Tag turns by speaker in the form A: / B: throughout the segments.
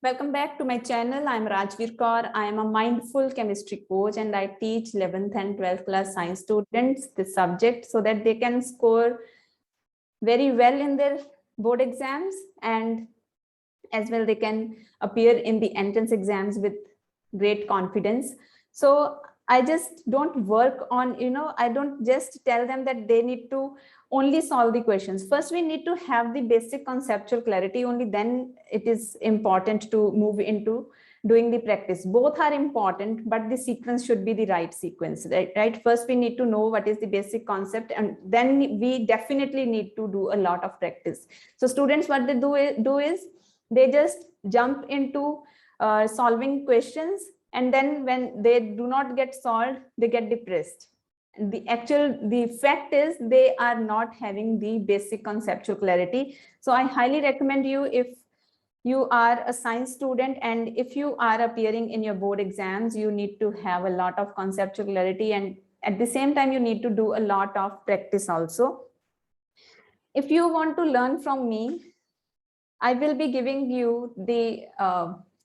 A: Welcome back to my channel. I'm Rajveer Kaur. I am a mindful chemistry coach and I teach 11th and 12th class science students this subject so that they can score very well in their board exams, and as well they can appear in the entrance exams with great confidence. So I just don't work on, I don't just tell them that they need to only solve the questions. First, we need to have the basic conceptual clarity. Only then it is important to move into doing the practice. Both are important, but the sequence should be the right sequence, right? First, we need to know what is the basic concept, and then we definitely need to do a lot of practice. So students, what they do is they just jump into solving questions, and then when they do not get solved, they get depressed. The fact is they are not having the basic conceptual clarity. So I highly recommend you, if you are a science student and if you are appearing in your board exams, you need to have a lot of conceptual clarity, and at the same time you need to do a lot of practice also. If you want to learn from me, I will be giving you the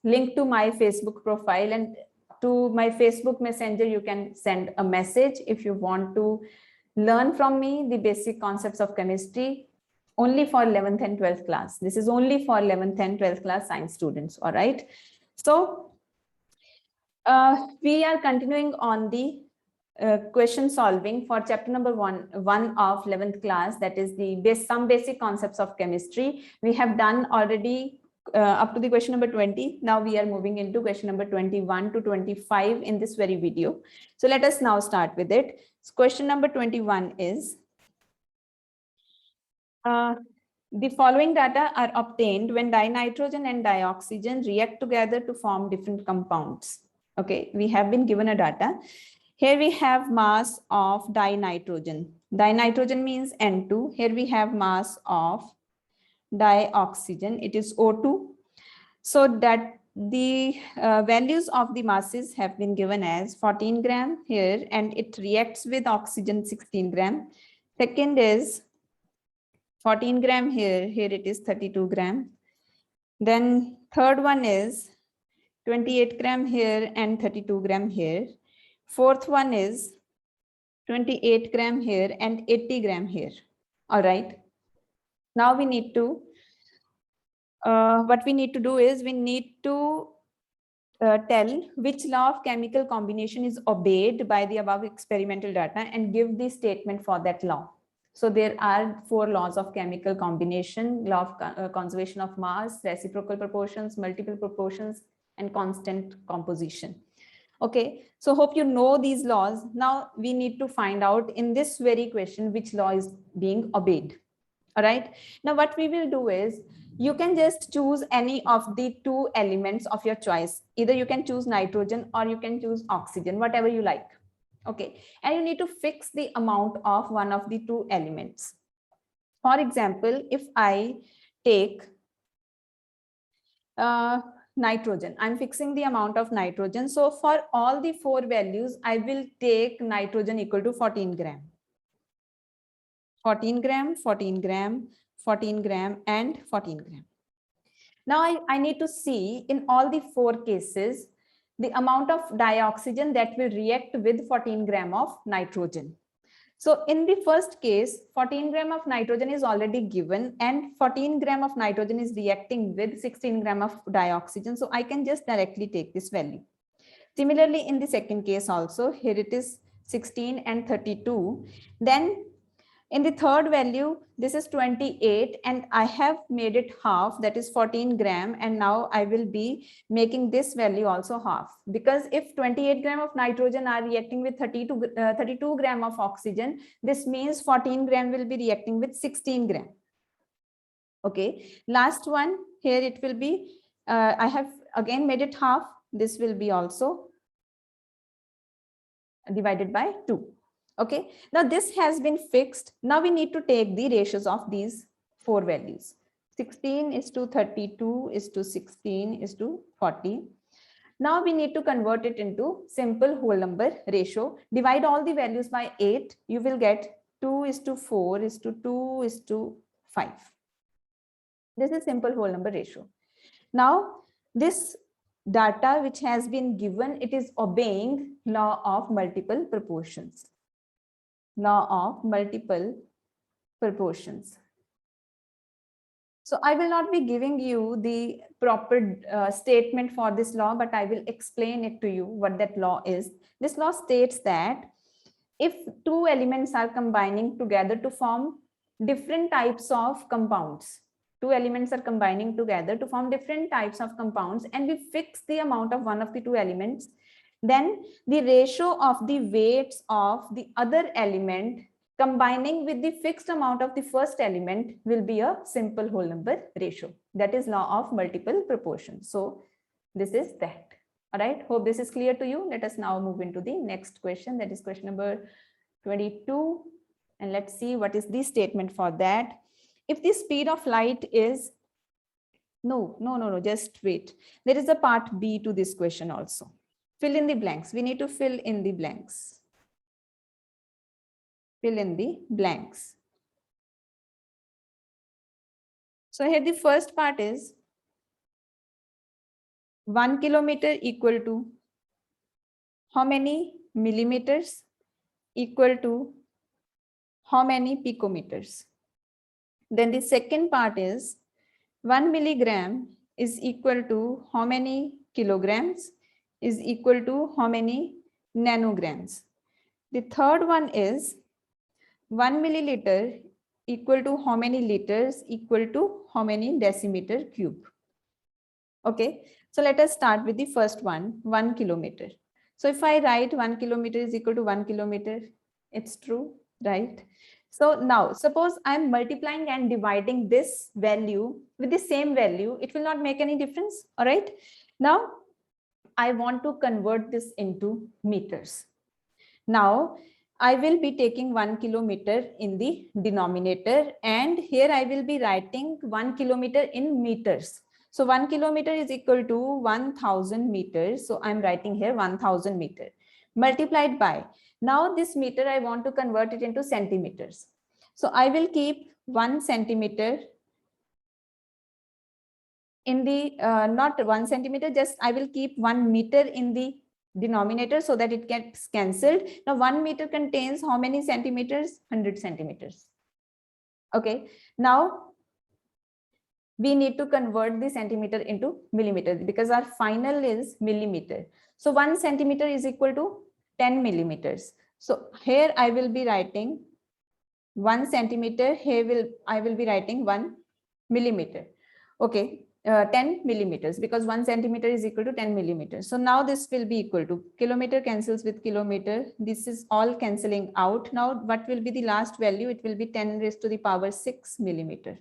A: link to my Facebook profile, and to my Facebook Messenger, you can send a message if you want to learn from me the basic concepts of chemistry, only for 11th and 12th class. This is only for 11th and 12th class science students, all right? So we are continuing on the question solving for chapter number one of 11th class, that is the some basic concepts of chemistry. We have done already up to the question number 20. Now we are moving into question number 21 to 25 in this very video. So let us now start with it. So question number 21 is, the following data are obtained when dinitrogen and dioxygen react together to form different compounds. Okay, we have been given a data. Here we have mass of dinitrogen. Dinitrogen means N2. Here we have mass of dioxygen. It is O2. So that the values of the masses have been given as 14 gram here, and it reacts with oxygen 16 gram. Second is 14 gram here. Here it is 32 gram. Then third one is 28 gram here and 32 gram here. Fourth one is 28 gram here and 80 gram here. All right. Now we need to, what we need to do is we need to tell which law of chemical combination is obeyed by the above experimental data and give the statement for that law. So there are 4 laws of chemical combination: law of conservation of mass, reciprocal proportions, multiple proportions, and constant composition. Okay, so hope you know these laws. Now we need to find out in this very question which law is being obeyed. All right, now what we will do is, you can just choose any of the 2 elements of your choice. Either you can choose nitrogen or you can choose oxygen, whatever you like. Okay, and you need to fix the amount of one of the 2 elements. For example, if I take nitrogen, I'm fixing the amount of nitrogen. So for all the 4 values, I will take nitrogen equal to 14 gram. 14 gram, 14 gram, 14 gram, and 14 gram. Now I need to see in all the 4 cases, the amount of dioxygen that will react with 14 gram of nitrogen. So in the first case, 14 gram of nitrogen is already given and 14 gram of nitrogen is reacting with 16 gram of dioxygen. So I can just directly take this value. Similarly, in the second case also, here it is 16 and 32. Then in the third value, this is 28 and I have made it half, that is 14 gram. And now I will be making this value also half, because if 28 gram of nitrogen are reacting with 32 gram of oxygen, this means 14 gram will be reacting with 16 gram. Okay, last one here, it will be, I have again made it half. This will be also divided by 2. Okay, now this has been fixed. Now we need to take the ratios of these 4 values. 16 is to 32 is to 16 is to 40. Now we need to convert it into simple whole number ratio. Divide all the values by 8. You will get 2 is to 4 is to 2 is to 5. This is simple whole number ratio. Now this data which has been given, it is obeying law of multiple proportions. Law of multiple proportions. So I will not be giving you the proper statement for this law, but I will explain it to you what that law is. This law states that if two elements are combining together to form different types of compounds, two elements are combining together to form different types of compounds, and we fix the amount of one of the two elements, then the ratio of the weights of the other element combining with the fixed amount of the first element will be a simple whole number ratio. That is law of multiple proportions. So this is that. All right, hope this is clear to you. Let us now move into the next question. That is question number 22. And let's see what is the statement for that. If the speed of light is, no, just wait. There is a part B to this question also. Fill in the blanks. We need to fill in the blanks. Fill in the blanks. So here the first part is 1 kilometer equal to how many millimeters equal to how many picometers. Then the second part is 1 milligram is equal to how many kilograms is equal to how many nanograms. The third one is 1 milliliter equal to how many liters equal to how many decimeter cube. Okay, so let us start with the first one, 1 kilometer. So if I write 1 kilometer is equal to 1 kilometer, it's true, right? So now suppose I'm multiplying and dividing this value with the same value, it will not make any difference. All right, now I want to convert this into meters. Now I will be taking 1 kilometer in the denominator, and here I will be writing 1 kilometer in meters. So 1 kilometer is equal to 1000 meters. So I'm writing here 1000 meter multiplied by, now this meter I want to convert it into centimeters. So I will keep 1 centimeter in the, not 1 centimeter, just I will keep 1 meter in the denominator so that it gets cancelled. Now 1 meter contains how many centimeters? 100 centimeters. Okay, now we need to convert the centimeter into millimeter because our final is millimeter. So 1 centimeter is equal to 10 millimeters. So here I will be writing 1 centimeter, here I will be writing 1 millimeter. Okay, 10 millimeters, because 1 centimeter is equal to 10 millimeters. So now this will be equal to, kilometer cancels with kilometer. This is all cancelling out. Now what will be the last value? It will be 10 raised to the power 6 millimeter.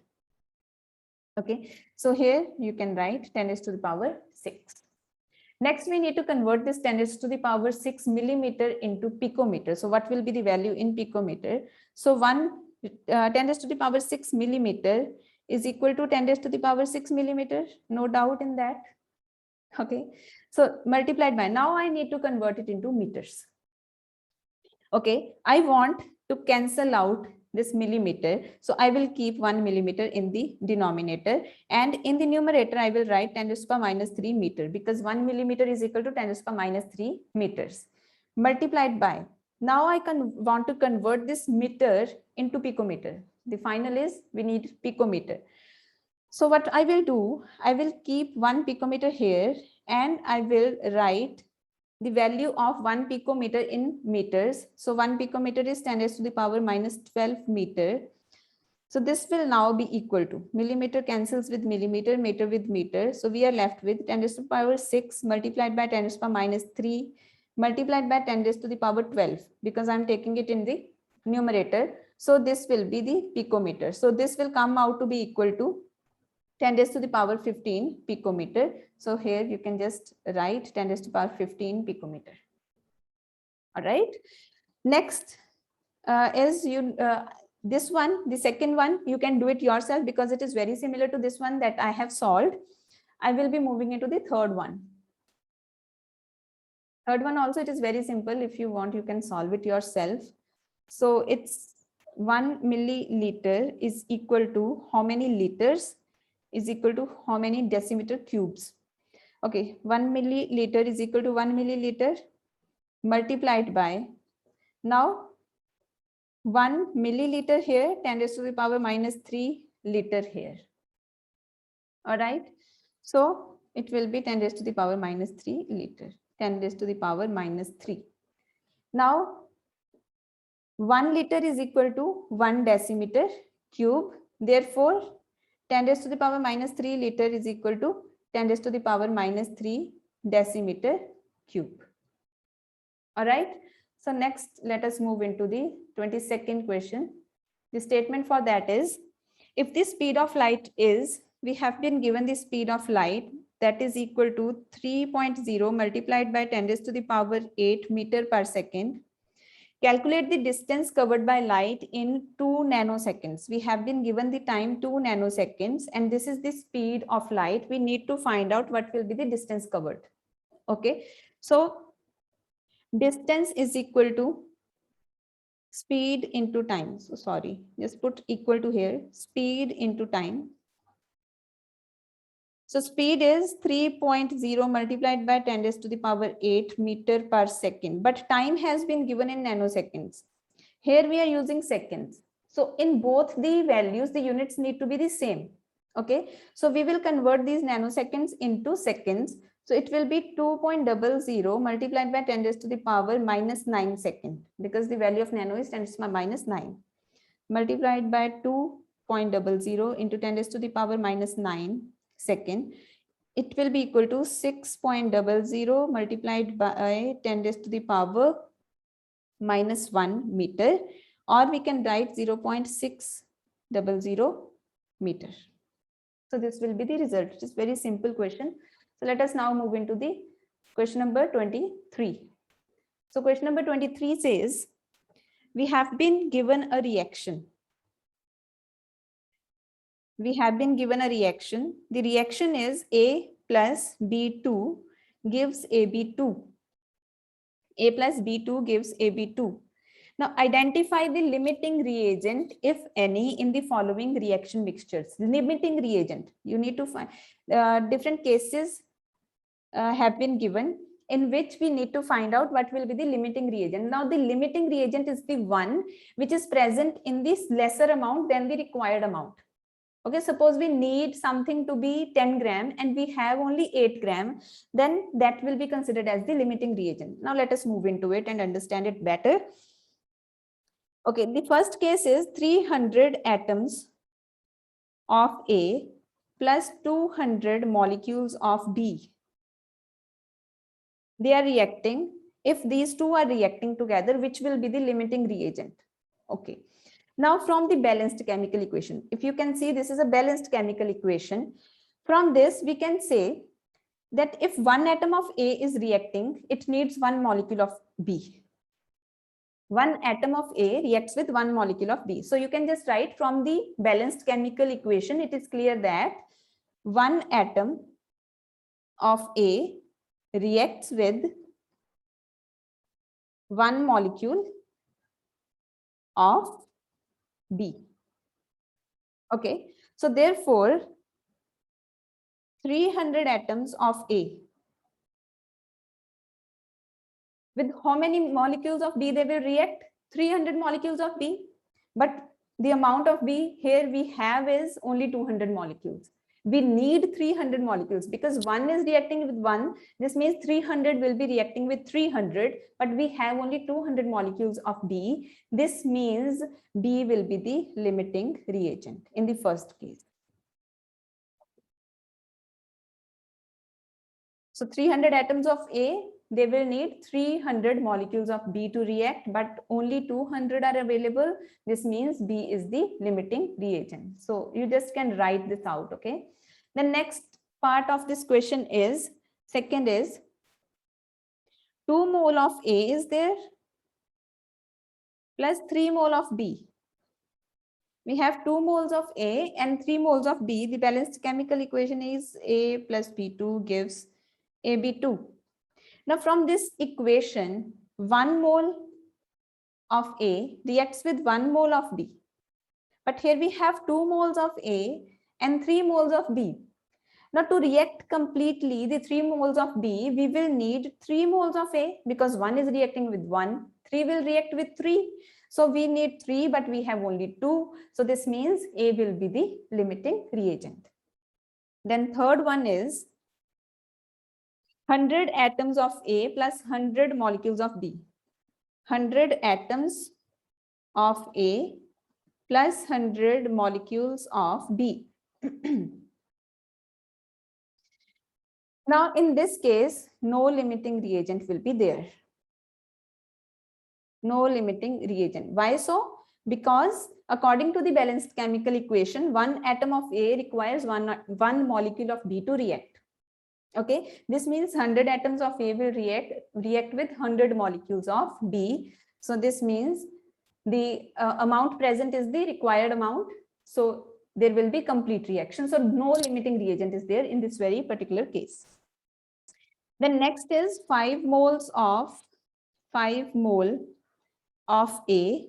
A: Okay, so here you can write 10 raised to the power 6. Next, we need to convert this 10 raised to the power 6 millimeter into picometer. So what will be the value in picometer? So 10 raised to the power 6 millimeter is equal to 10 raised to the power 6 millimeter. No doubt in that. Okay, so multiplied by, now I need to convert it into meters. Okay, I want to cancel out this millimeter. So I will keep 1 millimeter in the denominator, and in the numerator I will write 10 raised to the power minus 3 meter, because 1 millimeter is equal to 10 raised to the power minus 3 meters multiplied by, now I want to convert this meter into picometer. The final is we need picometer. So what I will do, I will keep 1 picometer here, and I will write the value of 1 picometer in meters. So 1 picometer is 10 raised to the power minus 12 meter. So this will now be equal to, millimeter cancels with millimeter, meter with meter. So we are left with 10 raised to the power 6 multiplied by 10 raised to the power minus 3 multiplied by 10 raised to the power 12, because I'm taking it in the numerator. So this will be the picometer. So this will come out to be equal to 10 raised to the power 15 picometer. So here you can just write 10 raised to the power 15 picometer. All right. Next is this one, the second one, you can do it yourself because it is very similar to this one that I have solved. I will be moving into the third one. Third one also, it is very simple. If you want, you can solve it yourself. So it's 1 milliliter is equal to how many liters is equal to how many decimeter cubes. Okay, 1 milliliter is equal to 1 milliliter multiplied by, now 1 milliliter here, 10 raised to the power minus 3 liter here. All right. So it will be 10 raised to the power minus 3 liter, 10 raised to the power minus 3. Now 1 liter is equal to 1 decimeter cube. Therefore, 10 raised to the power minus 3 liter is equal to 10 raised to the power minus 3 decimeter cube. All right. So next, let us move into the 22nd question. The statement for that is, if the speed of light is, we have been given the speed of light that is equal to 3.0 multiplied by 10 raised to the power 8 meter per second. Calculate the distance covered by light in 2 nanoseconds. We have been given the time 2 nanoseconds, and this is the speed of light. We need to find out what will be the distance covered. Okay, so distance is equal to speed into time. So sorry, just put equal to here, speed into time. So speed is 3.0 multiplied by 10 raised to the power 8 meter per second, but time has been given in nanoseconds. Here we are using seconds. So in both the values, the units need to be the same. Okay, so we will convert these nanoseconds into seconds. So it will be 2.00 multiplied by 10 raised to the power minus 9 second, because the value of nano is 10 raised to the minus 9, multiplied by 2.00 into 10 raised to the power minus 9 second. It will be equal to 6.00 multiplied by 10 raised to the power minus 1 meter, or we can write 0.600 meter. So this will be the result. It is very simple question. So let us now move into the question number 23. So question number 23 says, we have been given a reaction. We have been given a reaction. The reaction is A plus B2 gives AB2. A plus B2 gives AB2. Now identify the limiting reagent, if any, in the following reaction mixtures. Limiting reagent, you need to find different cases have been given in which we need to find out what will be the limiting reagent. Now the limiting reagent is the one which is present in this lesser amount than the required amount. Okay, suppose we need something to be 10 gram and we have only 8 gram, then that will be considered as the limiting reagent. Now let us move into it and understand it better. Okay, the first case is 300 atoms of A plus 200 molecules of B. They are reacting. If these two are reacting together, which will be the limiting reagent? Okay. Now from the balanced chemical equation, if you can see, this is a balanced chemical equation. From this, we can say that if one atom of A is reacting, it needs one molecule of B. One atom of A reacts with one molecule of B. So you can just write from the balanced chemical equation, it is clear that one atom of A reacts with one molecule of B. Okay, so therefore 300 atoms of A, with how many molecules of B they will react? 300 molecules of B, but the amount of B here we have is only 200 molecules. We need 300 molecules because one is reacting with one. This means 300 will be reacting with 300, but we have only 200 molecules of B. This means B will be the limiting reagent in the first case. So 300 atoms of A, they will need 300 molecules of B to react, but only 200 are available. This means B is the limiting reagent. So you just can write this out, okay? The next part of this question is, second is, 2 mole of A is there plus 3 mole of B. We have 2 moles of A and 3 moles of B. The balanced chemical equation is A plus B2 gives AB2. Now from this equation, 1 mole of A reacts with 1 mole of B. But here we have 2 moles of A and 3 moles of B. Now to react completely the 3 moles of B, we will need 3 moles of A because 1 is reacting with 1, 3 will react with 3. So we need 3, but we have only 2. So this means A will be the limiting reagent. Then third one is 100 atoms of A plus 100 molecules of B. 100 atoms of A plus 100 molecules of B. Now, in this case, no limiting reagent will be there. No limiting reagent. Why so? Because according to the balanced chemical equation, 1 atom of A requires one molecule of B to react. Okay, this means 100 atoms of A will react with 100 molecules of B. So this means the amount present is the required amount. So there will be complete reaction. So no limiting reagent is there in this very particular case. Then next is 5 mole of A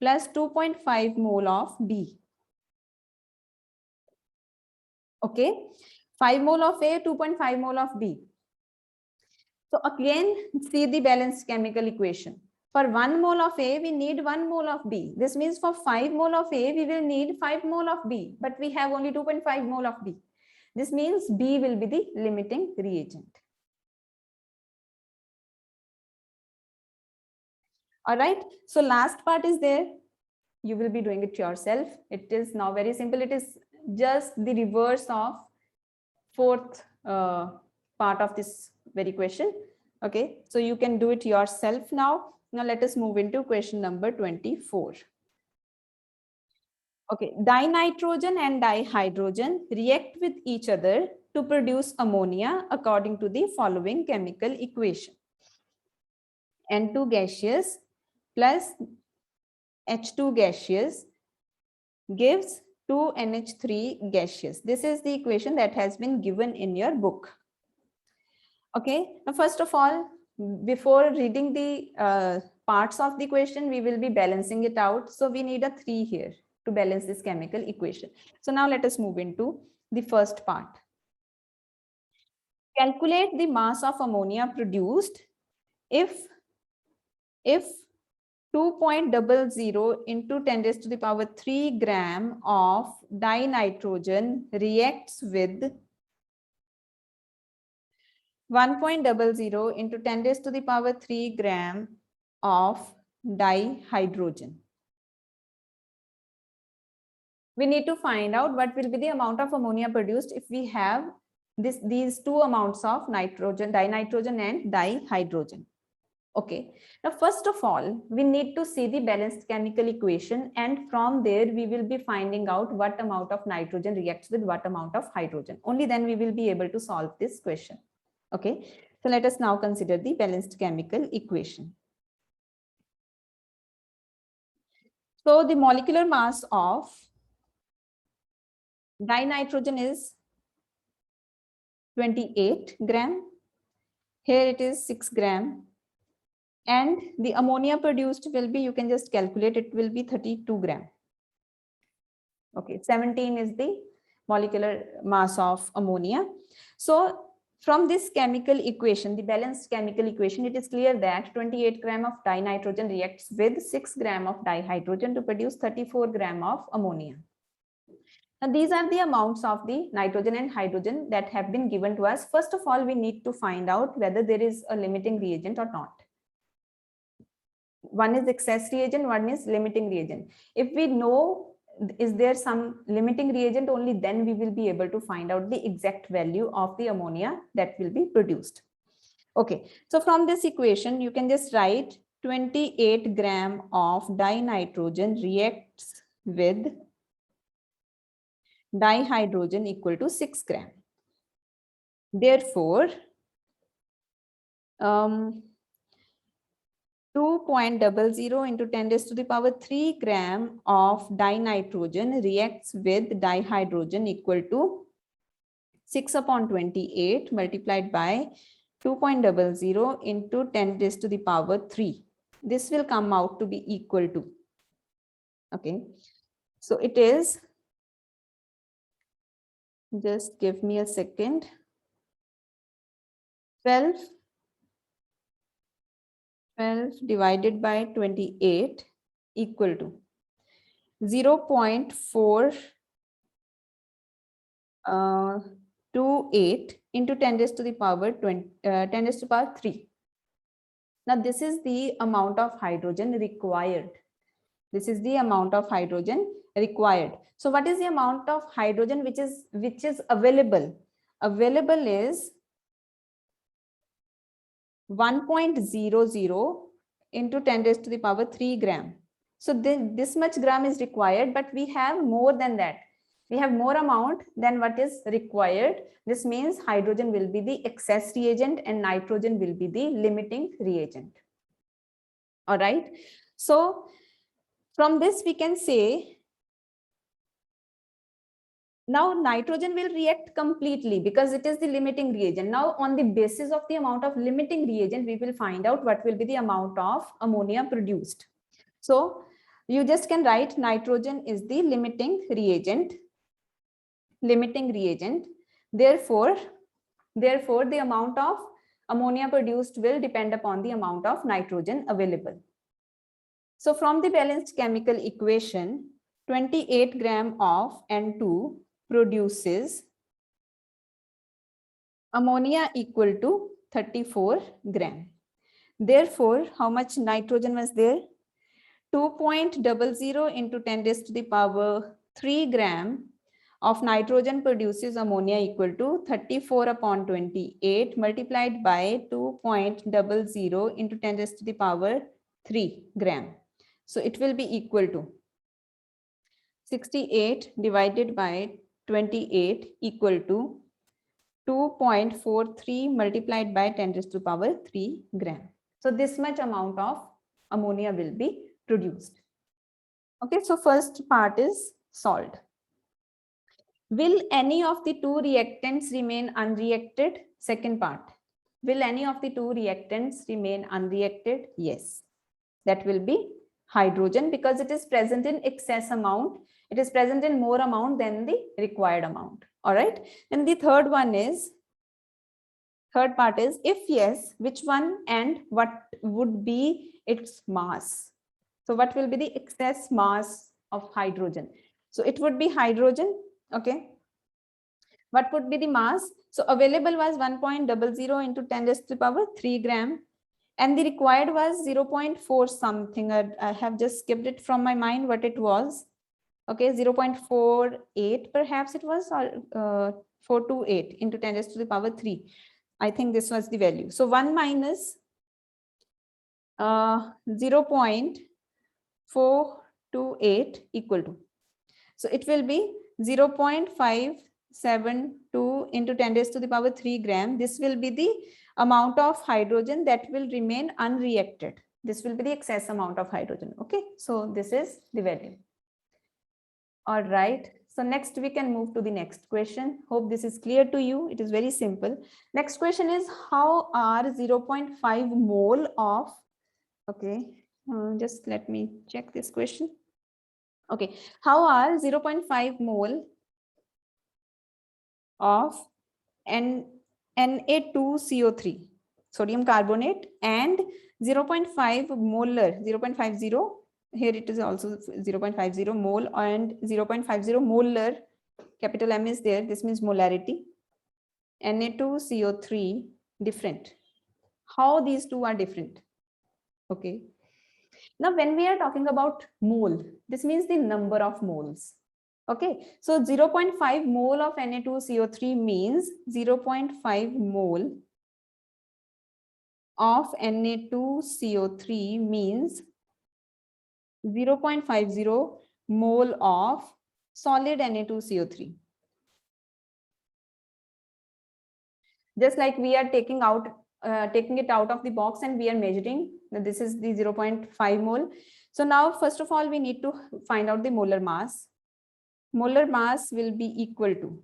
A: plus 2.5 mole of B. Okay, 5 mole of A, 2.5 mole of B. So again, see the balanced chemical equation. For 1 mole of A, we need 1 mole of B. This means for 5 mole of A, we will need 5 mole of B, but we have only 2.5 mole of B. This means B will be the limiting reagent. All right, so last part is there. You will be doing it yourself. It is now very simple. It is just the reverse of fourth part of this very question. Okay, so you can do it yourself now. Now let us move into question number 24. Okay, dinitrogen and dihydrogen react with each other to produce ammonia according to the following chemical equation. N2 gaseous plus H2 gaseous gives 2NH3 gaseous. This is the equation that has been given in your book. Okay, now first of all, before reading the parts of the question, we will be balancing it out. So we need a 3 here to balance this chemical equation. So now let us move into the first part. Calculate the mass of ammonia produced if 2.00 into 10 raised to the power 3 gram of dinitrogen reacts with 1.00 into 10 raised to the power 3 gram of dihydrogen. We need to find out what will be the amount of ammonia produced if we have these 2 amounts of nitrogen, dinitrogen and dihydrogen. Okay, now first of all, we need to see the balanced chemical equation, and from there we will be finding out what amount of nitrogen reacts with what amount of hydrogen. Only then we will be able to solve this question. Okay, so let us now consider the balanced chemical equation. So the molecular mass of dinitrogen is 28 gram. Here it is 6 gram. And the ammonia produced will be, you can just calculate, it will be 32 gram. Okay, 17 is the molecular mass of ammonia. So from this chemical equation, the balanced chemical equation, it is clear that 28 gram of dinitrogen reacts with 6 gram of dihydrogen to produce 34 gram of ammonia. Now these are the amounts of the nitrogen and hydrogen that have been given to us. First of all, we need to find out whether there is a limiting reagent or not. One is excess reagent, one is limiting reagent. If we know is there some limiting reagent, only then we will be able to find out the exact value of the ammonia that will be produced. Okay, so from this equation, you can just write 28 gram of dinitrogen reacts with dihydrogen equal to 6 gram. Therefore, 2.00 into 10 raised to the power 3 gram of dinitrogen reacts with dihydrogen equal to 6 upon 28 multiplied by 2.00 into 10 raised to the power 3. This will come out to be equal to, okay, so it is Just give me a second. 12 divided by 28 equal to 0.428 into 10 raised to the power 10 raised to the power 3. Now this is the amount of hydrogen required. This is the amount of hydrogen required. So what is the amount of hydrogen which is available? Available is 1.00 into 10 raised to the power 3 gram. So this much gram is required, but we have more than that. We have more amount than what is required. This means hydrogen will be the excess reagent and nitrogen will be the limiting reagent. All right. So from this we can say now nitrogen will react completely because it is the limiting reagent. Now on the basis of the amount of limiting reagent, we will find out what will be the amount of ammonia produced. So you just can write nitrogen is the limiting reagent. Therefore the amount of ammonia produced will depend upon the amount of nitrogen available. So from the balanced chemical equation, 28 gram of N2 produces ammonia equal to 34 gram. Therefore, how much nitrogen was there? 2.00 into 10 raised to the power 3 gram of nitrogen produces ammonia equal to 34 upon 28 multiplied by 2.00 into 10 raised to the power 3 gram. So it will be equal to 68 divided by 28 equal to 2.43 multiplied by 10 raised to the power 3 gram. So this much amount of ammonia will be produced. Okay, so first part is solved. Will any of the two reactants remain unreacted? Second part. Will any of the two reactants remain unreacted? Yes. That will be hydrogen because it is present in excess amount. It is present in more amount than the required amount. All right. And the third part is, if yes, which one and what would be its mass? So what will be the excess mass of hydrogen? So it would be hydrogen. Okay. What would be the mass? So available was 1.00 into 10 raised to the power 3 gram. And the required was 0.4 something. I have just skipped it from my mind what it was. Okay, 0.48 perhaps it was, or 428 into 10 raised to the power 3. I think this was the value. So 1 minus 0.428 equal to. So it will be 0.572 into 10 raised to the power 3 gram. This will be the amount of hydrogen that will remain unreacted. This will be the excess amount of hydrogen. Okay, so this is the value. All right, so next we can move to the next question. Hope this is clear to you. It is very simple. Next question is, how are 0.5 mole of, okay, just let me check this question. Okay, how are 0.5 mole of Na2CO3, sodium carbonate, and 0.5 molar, 0.50, here it is also 0.50 mole and 0.50 molar, capital M is there, this means molarity, Na2CO3 different. How these two are different? Okay. Now, when we are talking about mole, this means the number of moles. Okay, so 0.5 mole of Na2CO3 means 0.5 mole of Na2CO3 means 0.50 mole of solid Na2CO3. Just like we are taking it out of the box and we are measuring, this is the 0.5 mole. So now, first of all, we need to find out the molar mass. Molar mass will be equal to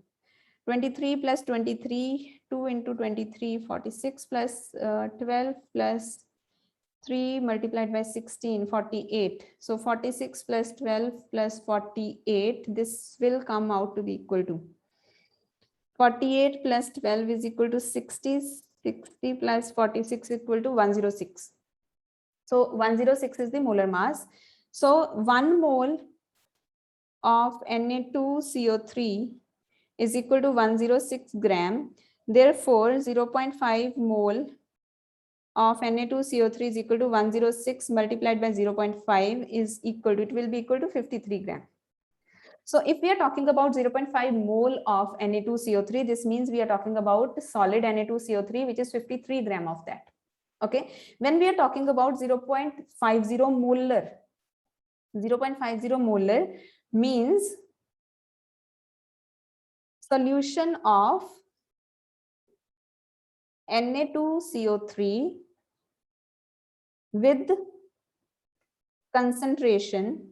A: 23 plus 23, 2 into 23, 46 plus 12 plus 3 multiplied by 16, 48. So 46 plus 12 plus 48, this will come out to be equal to 48 plus 12 is equal to 60. 60 plus 46 equal to 106. So 106 is the molar mass. So 1 mole of Na2CO3 is equal to 106 gram. Therefore, 0.5 mole of Na2CO3 is equal to 106 multiplied by 0.5 is equal to, it will be equal to 53 gram. So if we are talking about 0.5 mole of Na2CO3, this means we are talking about solid Na2CO3, which is 53 gram of that. Okay. When we are talking about 0.50 molar, 0.50 molar means solution of Na2CO3 with concentration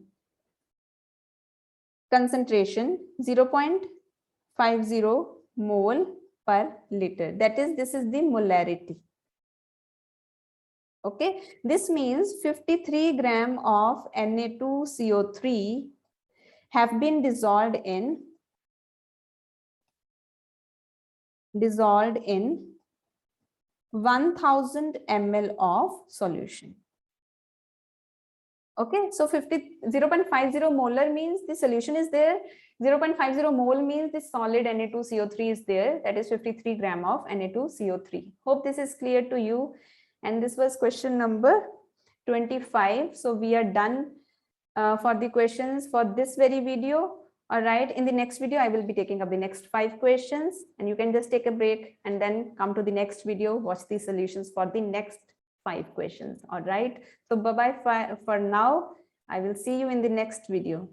A: 0.50 mole per liter. That is, this is the molarity. Okay, this means 53 gram of Na2CO3 have been dissolved in 1000 ml of solution. Okay, so 0.50 molar means the solution is there. 0.50 mole means the solid Na2CO3 is there. That is 53 gram of Na2CO3. Hope this is clear to you. And this was question number 25. So we are done for the questions for this very video. All right, in the next video, I will be taking up the next 5 questions, and you can just take a break and then come to the next video, watch the solutions for the next 5 questions. All right, so bye-bye for now. I will see you in the next video.